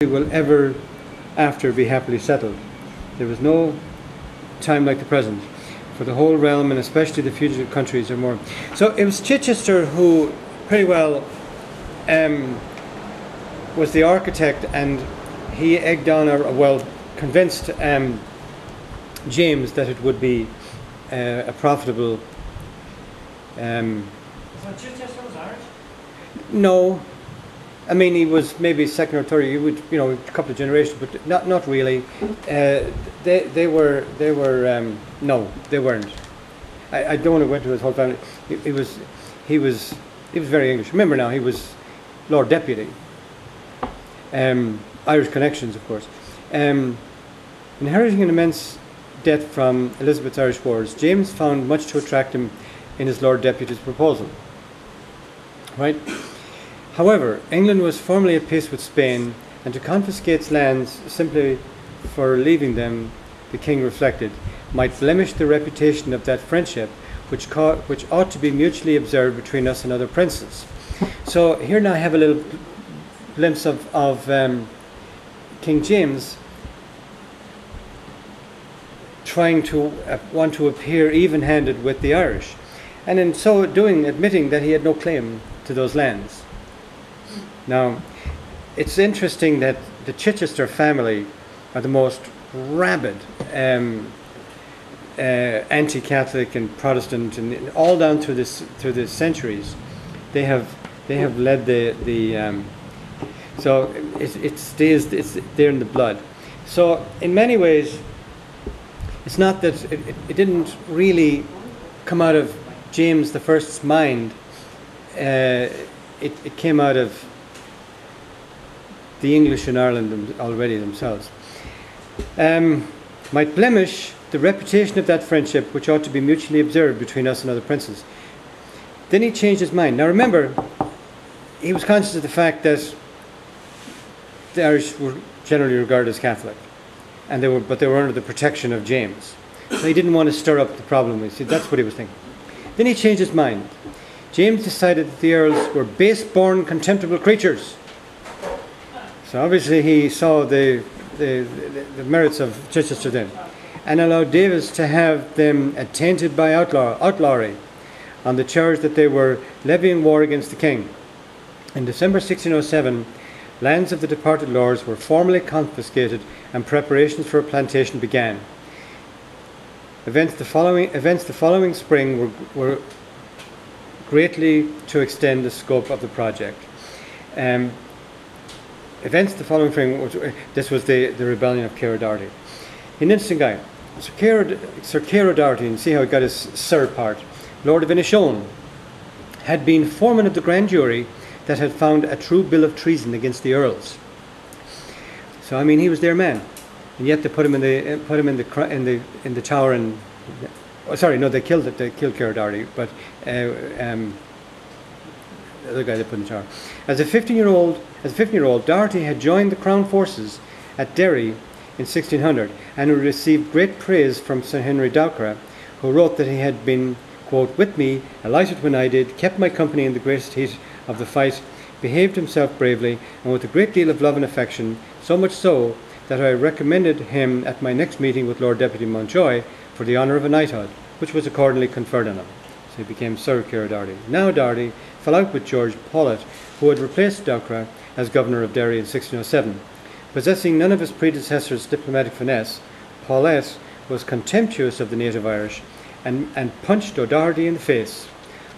will ever after be happily settled. There was no time like the present for the whole realm, and especially the fugitive countries, or more. So it was Chichester who pretty well was the architect, and he egged on, or well, convinced James that it would be a profitable. So Chichester was Irish? No, I mean he was maybe second or third. You would, a couple of generations, but not really. They were no, they weren't. I don't want to go into his whole family. He was very English. Remember now, he was Lord Deputy. Irish connections, of course. Inheriting an immense debt from Elizabeth's Irish wars, James found much to attract him in his Lord Deputy's proposal. Right? However, England was formally at peace with Spain, and to confiscate lands simply for leaving them, the king reflected, might blemish the reputation of that friendship which ought to be mutually observed between us and other princes. So here now I have a little glimpse of King James trying to want to appear even-handed with the Irish, and in so doing admitting that he had no claim to those lands. Now, it's interesting that the Chichester family are the most rabid anti-Catholic and Protestant, and all down through the centuries. They have led the so it's there in the blood. So in many ways, it's not that it didn't really come out of James the First's mind. It came out of the English in Ireland already themselves. Might blemish the reputation of that friendship which ought to be mutually observed between us and other princes. Then he changed his mind. Now remember, he was conscious of the fact that the Irish were generally regarded as Catholic, but they were under the protection of James. So he didn't want to stir up the problem. See, that's what he was thinking. Then he changed his mind. James decided that the Earls were base-born, contemptible creatures. So obviously he saw the merits of Chichester then, and allowed Davis to have them attainted by outlawry on the charge that they were levying war against the king. In December 1607, lands of the departed lords were formally confiscated and preparations for a plantation began. Events the following spring were greatly to extend the scope of the project. Events the following spring, this was the rebellion of Ciara Doherty. An interesting guy. Sir Ciara Doherty, and see how he got his Sir part, Lord of Inishowen, had been foreman of the grand jury that had found a true bill of treason against the Earls. So I mean, he was their man, and yet they put him in the tower. And they killed Ciara Doherty, but the other guy they put in the tower. As a 15-year-old, Doherty had joined the Crown forces at Derry in 1600, and received great praise from Sir Henry Doughcra, who wrote that he had been, quote, with me, alighted when I did, kept my company in the greatest heat of the fight, behaved himself bravely, and with a great deal of love and affection, so much so that I recommended him at my next meeting with Lord Deputy Mountjoy for the honour of a knighthood, which was accordingly conferred on him. So he became Sir Ciara Doherty. Now Doherty fell out with George Paulet, who had replaced Doughcra as governor of Derry in 1607. Possessing none of his predecessor's diplomatic finesse, Paulet was contemptuous of the native Irish and punched O'Doherty in the face.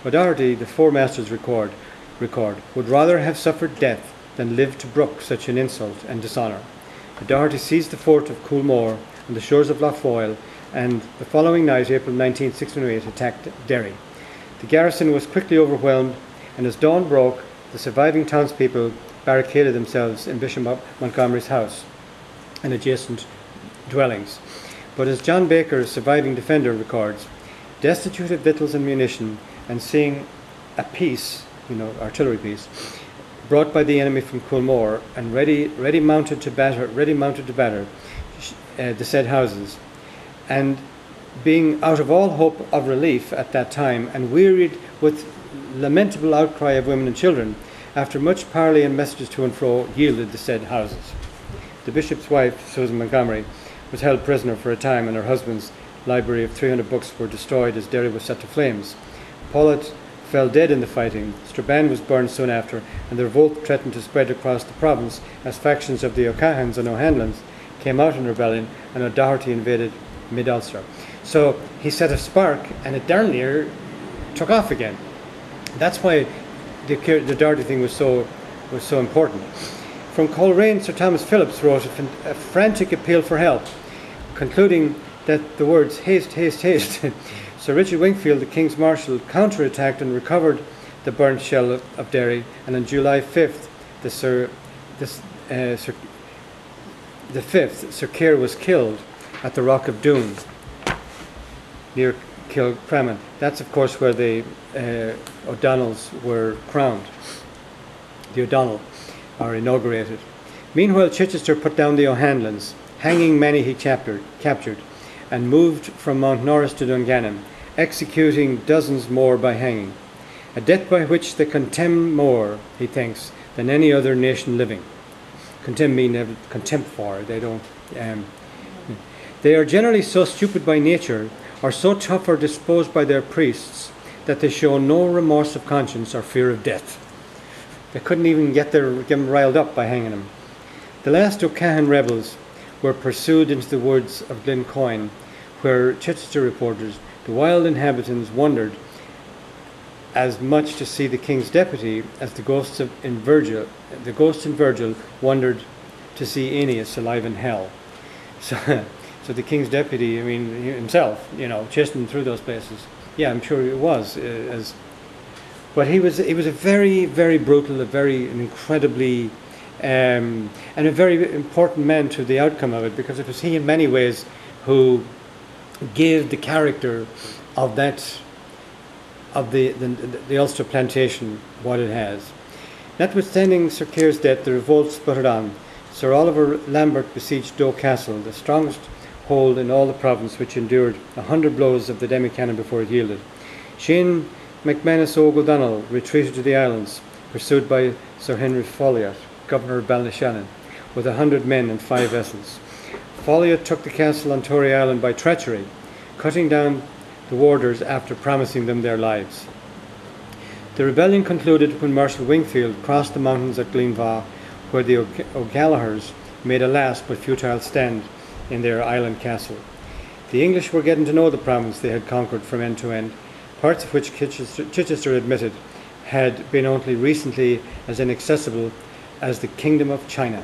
O'Doherty, the Four Masters record, would rather have suffered death than live to brook such an insult and dishonour. O'Doherty seized the fort of Coolmore on the shores of Lough Foyle, and the following night, April 19, 1608, attacked Derry. The garrison was quickly overwhelmed, and as dawn broke, the surviving townspeople barricaded themselves in Bishop Montgomery's house and adjacent dwellings. But as John Baker, surviving defender, records, destitute of victuals and munition, and seeing a piece, artillery piece, brought by the enemy from Coolmore, and ready mounted to batter the said houses, and being out of all hope of relief at that time, and wearied with lamentable outcry of women and children, after much parley and messages to and fro, yielded the said houses. The bishop's wife, Susan Montgomery, was held prisoner for a time, and her husband's library of 300 books were destroyed as Derry was set to flames. Paulet fell dead in the fighting. Strabane was burned soon after, and the revolt threatened to spread across the province as factions of the O'Cahans and O'Hanlons came out in rebellion, and O'Doherty invaded mid-Ulster. So he set a spark, and it darn near took off again. That's why the Doherty thing was so important. From Coleraine, Sir Thomas Phillips wrote a frantic appeal for help, concluding that the words haste, haste, haste. Sir Richard Wingfield, the King's Marshal, counterattacked and recovered the burnt shell of Derry, and on July 5th, Sir Kerr was killed at the Rock of Doon, near Kilcraman. That's, of course, where the O'Donnells were crowned. The O'Donnell are inaugurated. Meanwhile, Chichester put down the O'Hanlons, hanging many he captured, and moved from Mount Norris to Dungannon, executing dozens more by hanging, a death by which they contemn more, he thinks, than any other nation living. Contempt mean contempt for, they don't. They are generally so stupid by nature, or so tough or disposed by their priests, that they show no remorse of conscience or fear of death. They couldn't even get them riled up by hanging them. The last O'Cahan rebels were pursued into the woods of Glencoyne, where Chichester reporters, the wild inhabitants wondered as much to see the king's deputy as the ghost in Virgil wondered to see Aeneas alive in hell. So the king's deputy, I mean himself, chasing through those places. Yeah, I'm sure it was. But he was a very, very brutal, an incredibly, and a very important man to the outcome of it, because it was he in many ways who gave the character of the Ulster plantation what it has. Notwithstanding Sir Kerr's death, the revolt sputtered on. Sir Oliver Lambert besieged Doe Castle, the strongest hold in all the province, which endured 100 blows of the demi-cannon before it yielded. Shane McManus O'Donnell retreated to the islands, pursued by Sir Henry Folliot, governor of Ballinashannon, with 100 men and 5 vessels. Folliot took the castle on Tory Island by treachery, cutting down the warders after promising them their lives. The rebellion concluded when Marshal Wingfield crossed the mountains at Glenva, where the O'Gallagher's made a last but futile stand in their island castle. The English were getting to know the province they had conquered from end to end, parts of which Chichester admitted had been only recently as inaccessible as the Kingdom of China.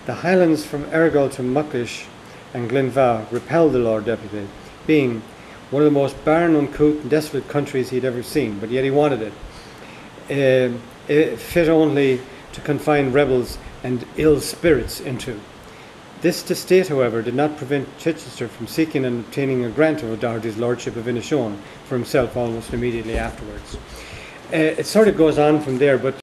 The highlands from Errigal to Muckish and Glenva repelled the Lord Deputy, being one of the most barren, uncouth and desolate countries he'd ever seen, but yet he wanted it. It fit only to confine rebels and ill spirits into. This estate, however, did not prevent Chichester from seeking and obtaining a grant of O'Doherty's lordship of Inishowen for himself almost immediately afterwards. It sort of goes on from there, but